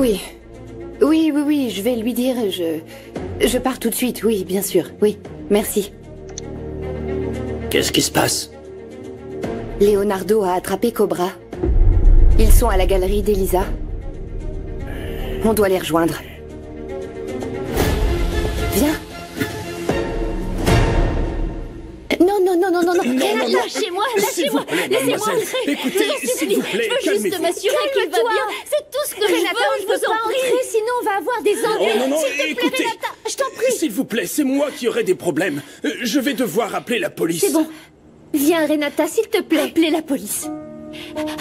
Oui. Oui, je vais lui dire. Je pars tout de suite, oui, bien sûr. Oui, merci. Qu'est-ce qui se passe? Leonardo a attrapé Cobra. Ils sont à la galerie d'Elisa. On doit les rejoindre. Viens. Non. Lâchez-moi. Laissez-moi entrer. Écoutez, s'il vous plaît, je veux juste m'assurer qu'il va bien. C'est tout ce que je veux pas entrer, sinon on va avoir des ennuis. Non, S'il te plaît, écoutez, Renata, je t'en prie. s'il vous plaît, c'est moi qui aurai des problèmes. Je vais devoir appeler la police. C'est bon. Viens, Renata, s'il te plaît. Appelez la police.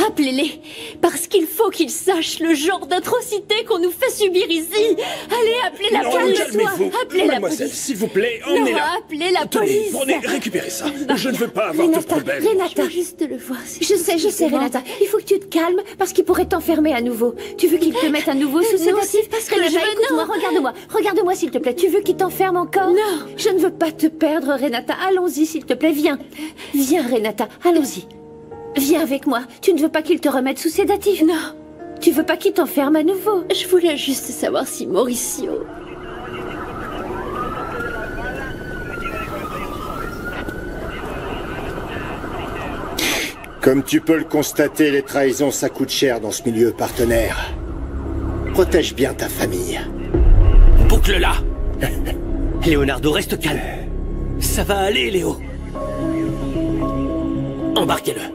Appelez-les, parce qu'il faut qu'ils sachent le genre d'atrocité qu'on nous fait subir ici. Allez, appelez la police. Calmez-vous. Appelez la Mademoiselle, police. s'il vous plaît, Non, emmenez-la. appelez la Tenez, police. prenez, récupérez ça. Je ne veux pas avoir de problème. Renata, je veux juste le voir. Je sais, Renata. Il faut que tu te calmes parce qu'il pourrait t'enfermer à nouveau. Tu veux qu'il te mette à nouveau sous sédatif? parce que Renata, écoute-moi, regarde-moi s'il te plaît. Tu veux qu'il t'enferme encore? Non. Je ne veux pas te perdre, Renata. Allons-y, s'il te plaît. Viens, Renata. Allons-y. Viens avec moi. Tu ne veux pas qu'il te remette sous sédatif? Non. Tu veux pas qu'il t'enferme à nouveau? Je voulais juste savoir si Mauricio... Comme tu peux le constater, les trahisons, ça coûte cher dans ce milieu, partenaire. Protège bien ta famille. Boucle-la. Leonardo, reste calme. Ça va aller, Léo. Embarquez-le.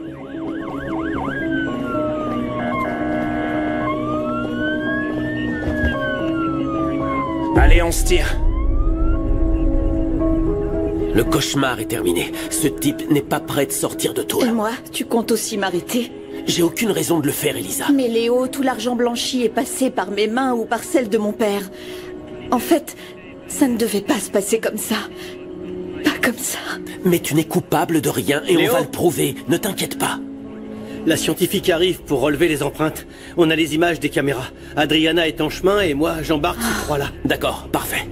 Allez, on se tire. Le cauchemar est terminé. Ce type n'est pas prêt de sortir de toi. Et moi, tu comptes aussi m'arrêter? J'ai aucune raison de le faire, Elisa. Mais Léo, tout l'argent blanchi est passé par mes mains ou par celles de mon père. En fait, ça ne devait pas se passer comme ça. Pas comme ça. Mais tu n'es coupable de rien et Léo, on va le prouver. Ne t'inquiète pas. la scientifique arrive pour relever les empreintes. On a les images des caméras. Adriana est en chemin et moi, j'embarque ces trois-là. D'accord, parfait.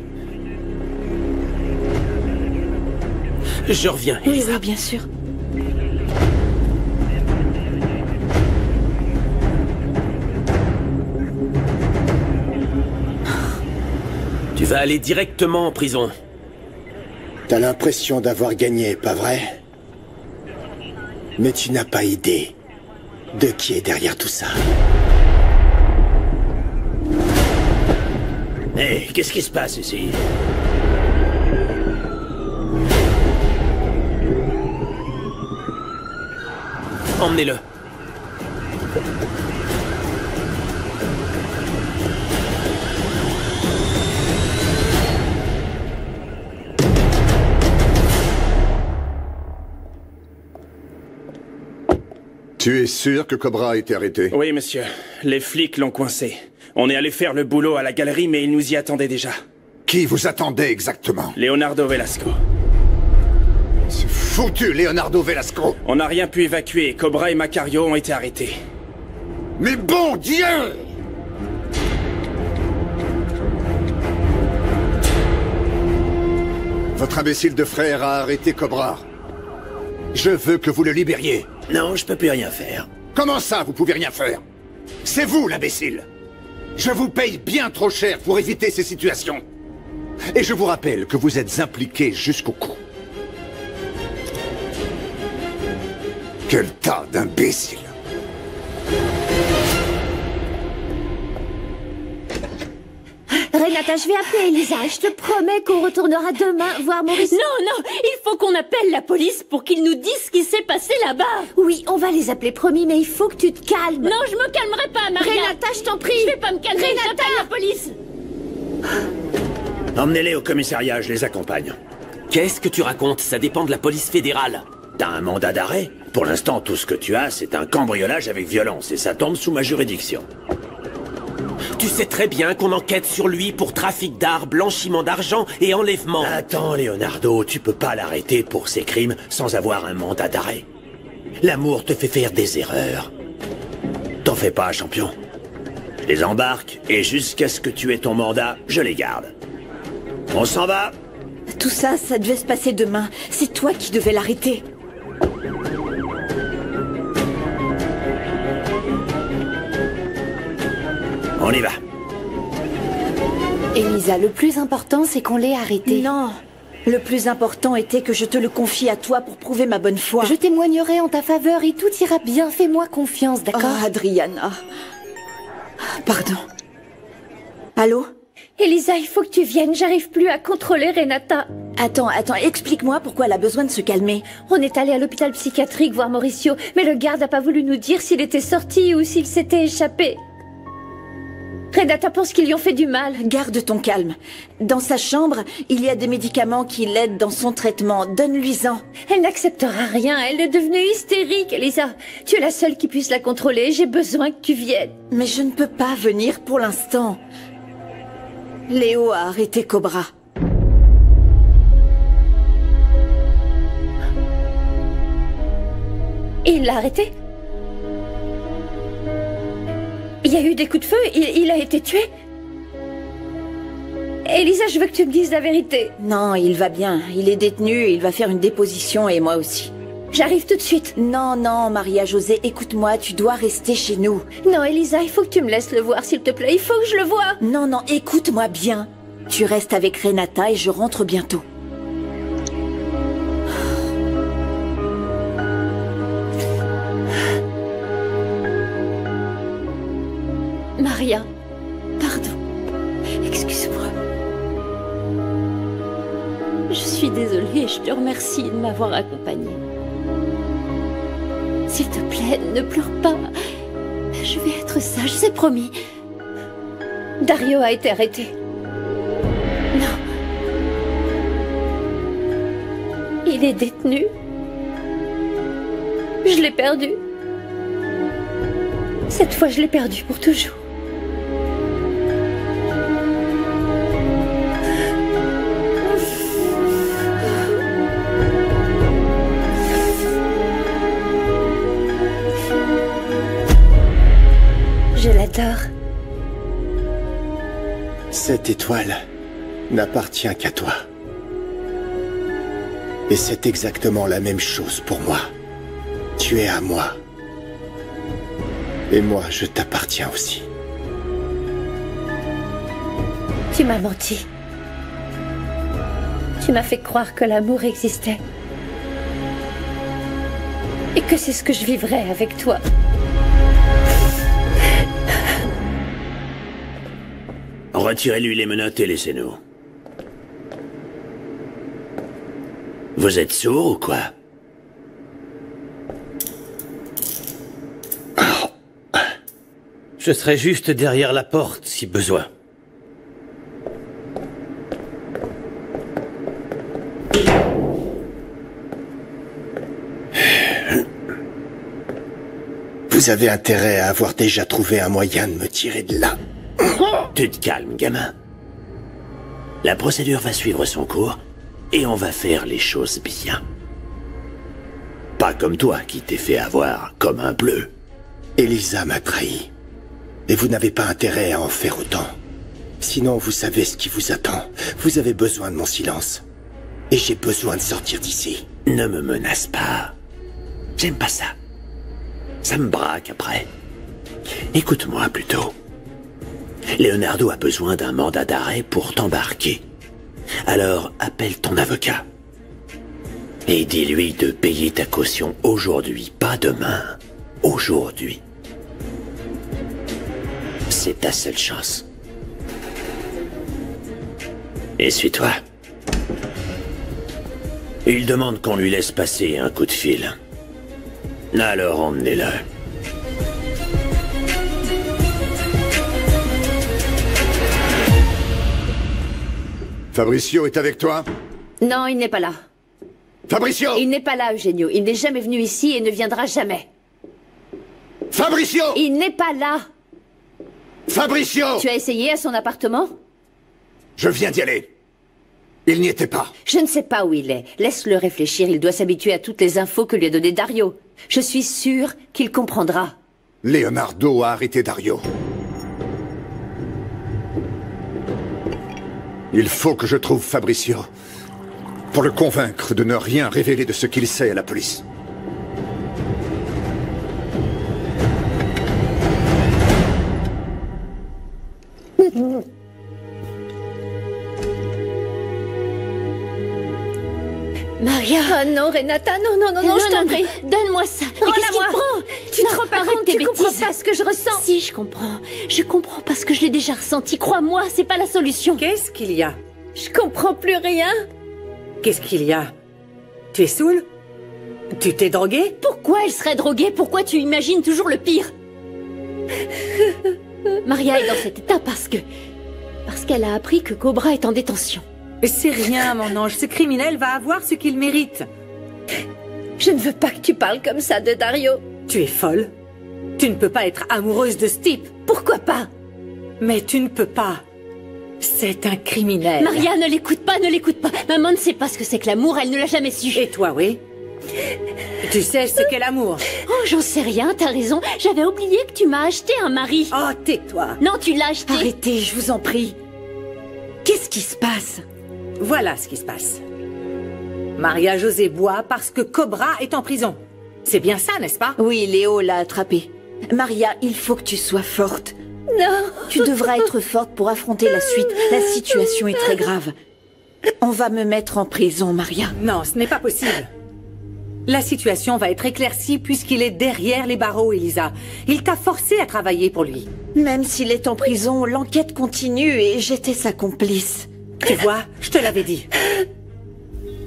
Je reviens, Elisa. Oui, bien sûr. Tu vas aller directement en prison. T'as l'impression d'avoir gagné, pas vrai? Mais tu n'as pas idée de qui est derrière tout ça. Hé, qu'est-ce qui se passe ici? Emmenez-le. Tu es sûr que Cobra a été arrêté? Oui, monsieur. Les flics l'ont coincé. On est allé faire le boulot à la galerie, mais ils nous y attendaient déjà. Qui vous attendait exactement? Leonardo Velasco. Ce foutu Leonardo Velasco! On n'a rien pu évacuer. Cobra et Macario ont été arrêtés. Mais bon Dieu! Votre imbécile de frère a arrêté Cobra. Je veux que vous le libériez. Non, je peux plus rien faire. Comment ça, vous pouvez rien faire? C'est vous, l'imbécile! Je vous paye bien trop cher pour éviter ces situations. Et je vous rappelle que vous êtes impliqué jusqu'au cou. Quel tas d'imbéciles! Renata, je vais appeler Elisa. Je te promets qu'on retournera demain voir Maurice. Non, il faut qu'on appelle la police pour qu'ils nous disent ce qui s'est passé là-bas. Oui, on va les appeler, promis, mais il faut que tu te calmes. Non, je me calmerai pas, Maria. Renata, je t'en prie. Je vais pas me calmer, j'appelle la police. Emmenez-les au commissariat, je les accompagne. Qu'est-ce que tu racontes? Ça dépend de la police fédérale. T'as un mandat d'arrêt? Pour l'instant, tout ce que tu as, c'est un cambriolage avec violence, et ça tombe sous ma juridiction. Tu sais très bien qu'on enquête sur lui pour trafic d'armes, blanchiment d'argent et enlèvement. Attends, Leonardo, tu peux pas l'arrêter pour ses crimes sans avoir un mandat d'arrêt. L'amour te fait faire des erreurs. T'en fais pas, champion. Je les embarque, et jusqu'à ce que tu aies ton mandat, je les garde. On s'en va? Tout ça, ça devait se passer demain. C'est toi qui devais l'arrêter. On y va. Elisa, le plus important, c'est qu'on l'ait arrêté. Non. Le plus important était que je te le confie à toi pour prouver ma bonne foi. Je témoignerai en ta faveur et tout ira bien. Fais-moi confiance, d'accord? Oh, Adriana. Pardon. Allô? Elisa, il faut que tu viennes. J'arrive plus à contrôler Renata. Attends, explique-moi pourquoi elle a besoin de se calmer. On est allé à l'hôpital psychiatrique voir Mauricio, mais le garde n'a pas voulu nous dire s'il était sorti ou s'il s'était échappé. Renata pense qu'ils lui ont fait du mal. Garde ton calme. Dans sa chambre, il y a des médicaments qui l'aident dans son traitement. Donne-lui-en. Elle n'acceptera rien. Elle est devenue hystérique, Elisa. Tu es la seule qui puisse la contrôler. J'ai besoin que tu viennes. Mais je ne peux pas venir pour l'instant. Léo a arrêté Cobra. Il l'a arrêté? Il y a eu des coups de feu? Il a été tué? Elisa, je veux que tu me dises la vérité. Non, il va bien. Il est détenu et il va faire une déposition et moi aussi. J'arrive tout de suite. Non, Maria-José, écoute-moi, tu dois rester chez nous. Non, Elisa, il faut que tu me laisses le voir, s'il te plaît. Il faut que je le voie. Non, écoute-moi bien. Tu restes avec Renata et je rentre bientôt. Maria, pardon. Excuse-moi. Je suis désolée et je te remercie de m'avoir accompagnée. S'il te plaît, ne pleure pas. Je vais être sage, c'est promis. Dario a été arrêté. Non. Il est détenu. Je l'ai perdu. Cette fois, je l'ai perdu pour toujours. Je l'adore. Cette étoile n'appartient qu'à toi. Et c'est exactement la même chose pour moi. Tu es à moi. Et moi, je t'appartiens aussi. Tu m'as menti. Tu m'as fait croire que l'amour existait. Et que c'est ce que je vivrais avec toi. Retirez-lui les menottes et laissez-nous. Vous êtes sourd ou quoi? Je serai juste derrière la porte, si besoin. Vous avez intérêt à avoir déjà trouvé un moyen de me tirer de là. Tu te calmes, gamin. La procédure va suivre son cours, et on va faire les choses bien. Pas comme toi, qui t'es fait avoir comme un bleu. Elisa m'a trahi. Et vous n'avez pas intérêt à en faire autant. Sinon, vous savez ce qui vous attend. Vous avez besoin de mon silence. Et j'ai besoin de sortir d'ici. Ne me menace pas. J'aime pas ça. Ça me braque après. Écoute-moi plutôt. Leonardo a besoin d'un mandat d'arrêt pour t'embarquer. Alors, appelle ton avocat. Et dis-lui de payer ta caution aujourd'hui, pas demain. Aujourd'hui. C'est ta seule chance. Essuie-toi. Il demande qu'on lui laisse passer un coup de fil. Alors emmenez-le. Fabricio est avec toi? Non, il n'est pas là. Fabricio! Il n'est pas là, Eugenio. Il n'est jamais venu ici et ne viendra jamais. Fabricio! Il n'est pas là. Fabricio! Tu as essayé à son appartement? Je viens d'y aller. Il n'y était pas. Je ne sais pas où il est. Laisse-le réfléchir. Il doit s'habituer à toutes les infos que lui a données Dario. Je suis sûre qu'il comprendra. Leonardo a arrêté Dario. Il faut que je trouve Fabricio pour le convaincre de ne rien révéler de ce qu'il sait à la police. Maria. Oh non, Renata, non, je t'en prie. Donne-moi ça. Mais qu'est-ce qu'il prend? Tu te rends pas compte, tu comprends pas ce que je ressens. Si, je comprends. Je comprends parce que je l'ai déjà ressenti. Crois-moi, c'est pas la solution. Qu'est-ce qu'il y a? Je comprends plus rien. Qu'est-ce qu'il y a? Tu es saoul? Tu t'es droguée? Pourquoi elle serait droguée? Pourquoi tu imagines toujours le pire? Maria est dans cet état parce qu'elle a appris que Cobra est en détention. C'est rien, mon ange. Ce criminel va avoir ce qu'il mérite. Je ne veux pas que tu parles comme ça de Dario. Tu es folle. Tu ne peux pas être amoureuse de ce type. Pourquoi pas? Mais tu ne peux pas. C'est un criminel. Maria, ne l'écoute pas. Maman ne sait pas ce que c'est que l'amour, elle ne l'a jamais su. Et toi, oui? Tu sais ce qu'est l'amour? Oh, j'en sais rien, t'as raison. J'avais oublié que tu m'as acheté un mari. Oh, tais-toi. Non, tu l'as acheté. Arrêtez, je vous en prie. Qu'est-ce qui se passe? Voilà ce qui se passe. Maria José boit parce que Cobra est en prison. C'est bien ça, n'est-ce pas? Oui, Léo l'a attrapé. Maria, il faut que tu sois forte. Non. Tu devras être forte pour affronter la suite. La situation est très grave. On va me mettre en prison, Maria. Non, ce n'est pas possible. La situation va être éclaircie puisqu'il est derrière les barreaux, Elisa. Il t'a forcé à travailler pour lui. Même s'il est en prison, l'enquête continue et j'étais sa complice. Tu vois, je te l'avais dit.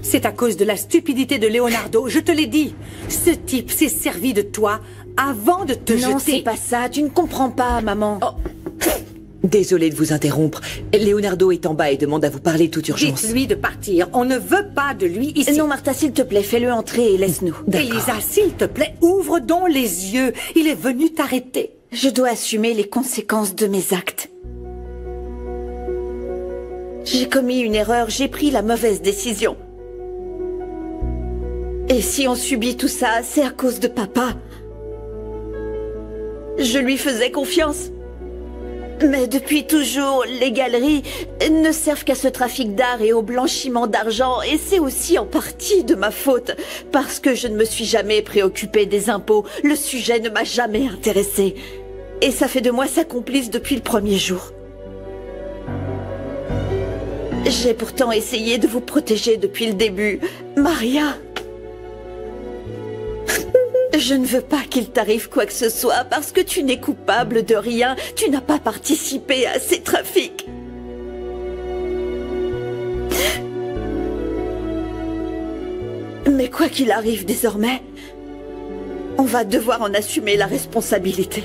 C'est à cause de la stupidité de Leonardo, je te l'ai dit. Ce type s'est servi de toi avant de te jeter. Non, c'est pas ça, tu ne comprends pas, maman. Oh. Désolée de vous interrompre. Leonardo est en bas et demande à vous parler toute urgence. Dites-lui de partir. On ne veut pas de lui ici. Non, Martha, s'il te plaît, fais-le entrer et laisse-nous. Elisa, s'il te plaît, ouvre donc les yeux. Il est venu t'arrêter. Je dois assumer les conséquences de mes actes. J'ai commis une erreur, j'ai pris la mauvaise décision. Et si on subit tout ça, c'est à cause de papa. Je lui faisais confiance. Mais depuis toujours, les galeries ne servent qu'à ce trafic d'art et au blanchiment d'argent. Et c'est aussi en partie de ma faute. Parce que je ne me suis jamais préoccupée des impôts. Le sujet ne m'a jamais intéressée. Et ça fait de moi sa complice depuis le premier jour. J'ai pourtant essayé de vous protéger depuis le début. Maria, je ne veux pas qu'il t'arrive quoi que ce soit parce que tu n'es coupable de rien. Tu n'as pas participé à ces trafics. Mais quoi qu'il arrive désormais, on va devoir en assumer la responsabilité.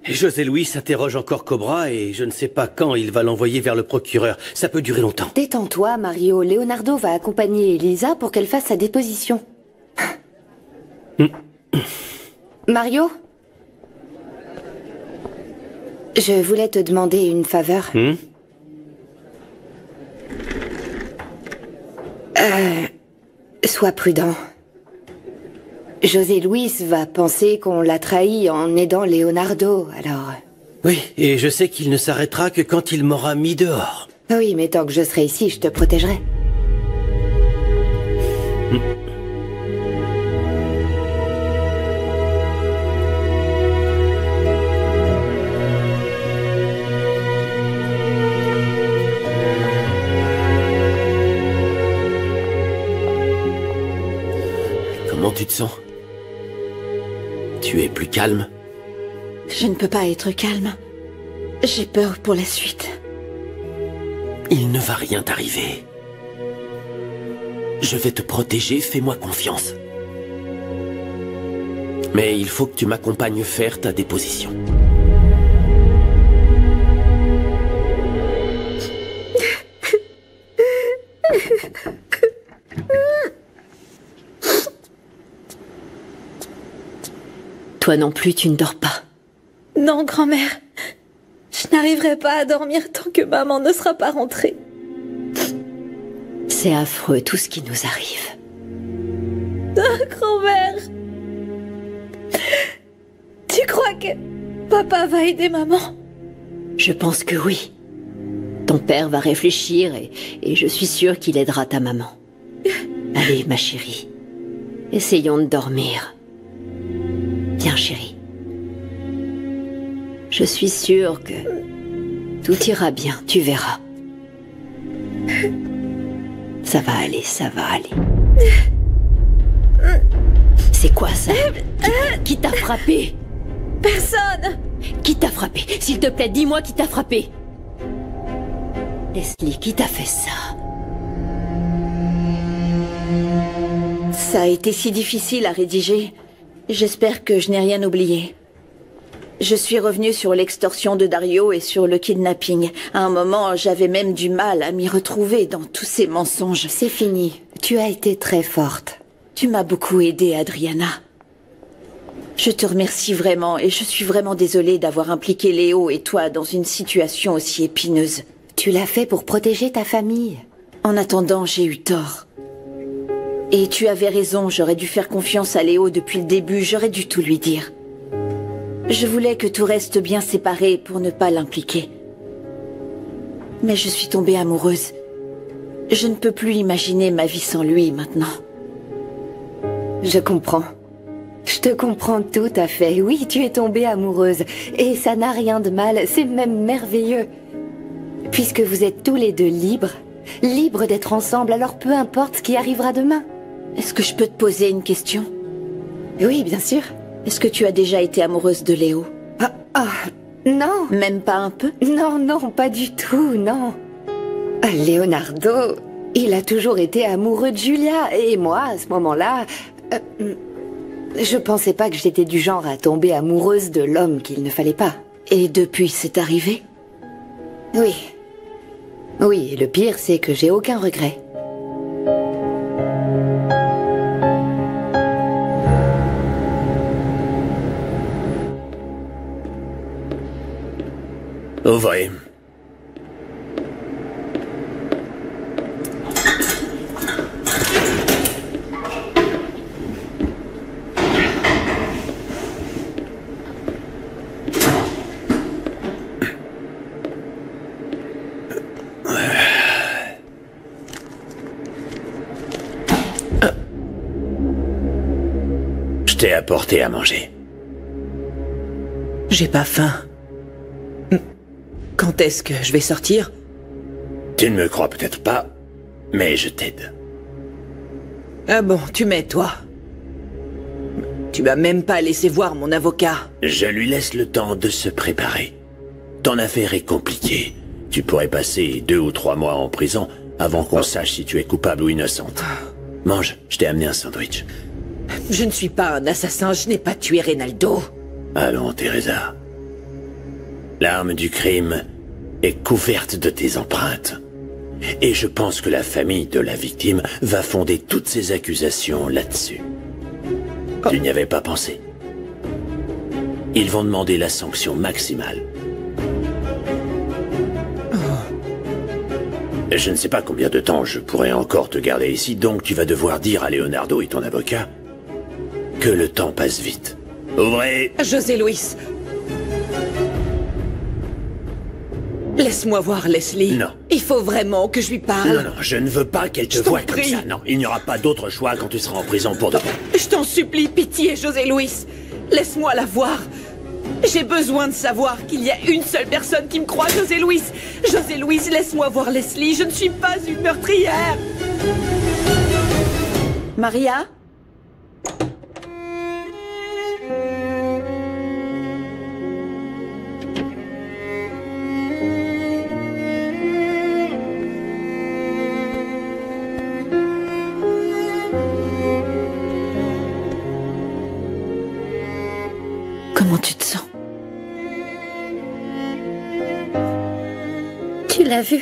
José Luis s'interroge encore Cobra et je ne sais pas quand il va l'envoyer vers le procureur. Ça peut durer longtemps. Détends-toi, Mario. Leonardo va accompagner Elisa pour qu'elle fasse sa déposition. Mario? Je voulais te demander une faveur. Sois prudent. José Luis va penser qu'on l'a trahi en aidant Leonardo, alors... Oui, et je sais qu'il ne s'arrêtera que quand il m'aura mis dehors. Oui, mais tant que je serai ici, je te protégerai. Comment tu te sens? Tu es plus calme? Je ne peux pas être calme. J'ai peur pour la suite. Il ne va rien t'arriver. Je vais te protéger, fais-moi confiance. Mais il faut que tu m'accompagnes faire ta déposition. Toi non plus, tu ne dors pas. Non, grand-mère. Je n'arriverai pas à dormir tant que maman ne sera pas rentrée. C'est affreux tout ce qui nous arrive. Ah, grand-mère. Tu crois que papa va aider maman? Je pense que oui. Ton père va réfléchir et je suis sûre qu'il aidera ta maman. Allez, ma chérie, Essayons de dormir. Viens, chérie. Je suis sûre que tout ira bien, tu verras. Ça va aller, ça va aller. C'est quoi ça? Qui t'a frappé? Personne! Qui t'a frappé? S'il te plaît, dis-moi qui t'a frappé. Leslie, qui t'a fait ça? Ça a été si difficile à rédiger. J'espère que je n'ai rien oublié. Je suis revenue sur l'extorsion de Dario et sur le kidnapping. À un moment, j'avais même du mal à m'y retrouver dans tous ces mensonges. C'est fini. Tu as été très forte. Tu m'as beaucoup aidée, Adriana. Je te remercie vraiment et je suis vraiment désolée d'avoir impliqué Léo et toi dans une situation aussi épineuse. Tu l'as fait pour protéger ta famille. En attendant, j'ai eu tort. Et tu avais raison, j'aurais dû faire confiance à Léo depuis le début, j'aurais dû tout lui dire. Je voulais que tout reste bien séparé pour ne pas l'impliquer. Mais je suis tombée amoureuse. Je ne peux plus imaginer ma vie sans lui maintenant. Je comprends. Je te comprends tout à fait. Oui, tu es tombée amoureuse. Et ça n'a rien de mal, c'est même merveilleux. Puisque vous êtes tous les deux libres, libres d'être ensemble, alors peu importe ce qui arrivera demain. Est-ce que je peux te poser une question? Oui, bien sûr. Est-ce que tu as déjà été amoureuse de Léo? Non. Même pas un peu? Non, non, pas du tout, non. Leonardo, il a toujours été amoureux de Julia. Et moi, à ce moment-là, je pensais pas que j'étais du genre à tomber amoureuse de l'homme qu'il ne fallait pas. Et depuis, c'est arrivé? Oui. Oui, et le pire, c'est que j'ai aucun regret. Ouvrez. Je t'ai apporté à manger. J'ai pas faim. Quand est-ce que je vais sortir? Tu ne me crois peut-être pas, mais je t'aide. Ah bon, tu m'aides, toi? Tu m'as même pas laissé voir mon avocat. Je lui laisse le temps de se préparer. Ton affaire est compliquée. Tu pourrais passer 2 ou 3 mois en prison avant qu'on sache si tu es coupable ou innocente. Mange, je t'ai amené un sandwich. Je ne suis pas un assassin, je n'ai pas tué Reynaldo. Allons, Teresa. L'arme du crime est couverte de tes empreintes. Et je pense que la famille de la victime va fonder toutes ses accusations là-dessus. Tu n'y avais pas pensé? Ils vont demander la sanction maximale. Je ne sais pas combien de temps je pourrai encore te garder ici, donc tu vas devoir dire à Leonardo et ton avocat que le temps passe vite. Ouvrez! José Luis. Laisse-moi voir Leslie. Non. Il faut vraiment que je lui parle. Non, non, je ne veux pas qu'elle te voie comme ça. Non, il n'y aura pas d'autre choix quand tu seras en prison pour de bon. Je t'en supplie, pitié, José Luis. Laisse-moi la voir. J'ai besoin de savoir qu'il y a une seule personne qui me croit, José Luis. José Luis, laisse-moi voir Leslie. Je ne suis pas une meurtrière. Maria? Comment tu te sens? Tu l'as vu?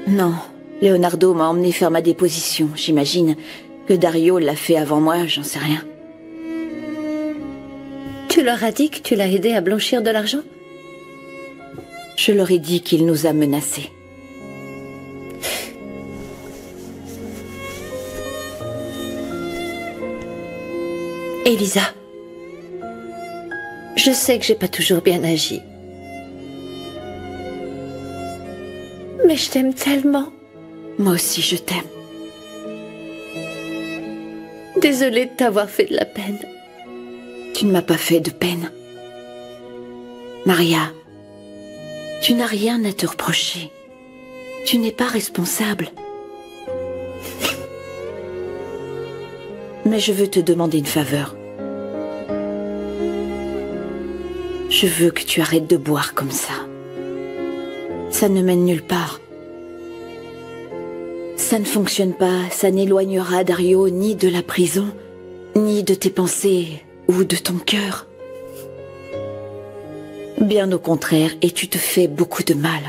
Non. Leonardo m'a emmené faire ma déposition. J'imagine que Dario l'a fait avant moi, j'en sais rien. Tu leur as dit que tu l'as aidé à blanchir de l'argent? Je leur ai dit qu'il nous a menacés. Elisa, je sais que j'ai pas toujours bien agi. Mais je t'aime tellement. Moi aussi, je t'aime. Désolée de t'avoir fait de la peine. Tu ne m'as pas fait de peine. Maria, tu n'as rien à te reprocher. Tu n'es pas responsable. Mais je veux te demander une faveur. Je veux que tu arrêtes de boire comme ça. Ça ne mène nulle part. Ça ne fonctionne pas, ça n'éloignera Dario ni de la prison, ni de tes pensées ou de ton cœur. Bien au contraire, et tu te fais beaucoup de mal.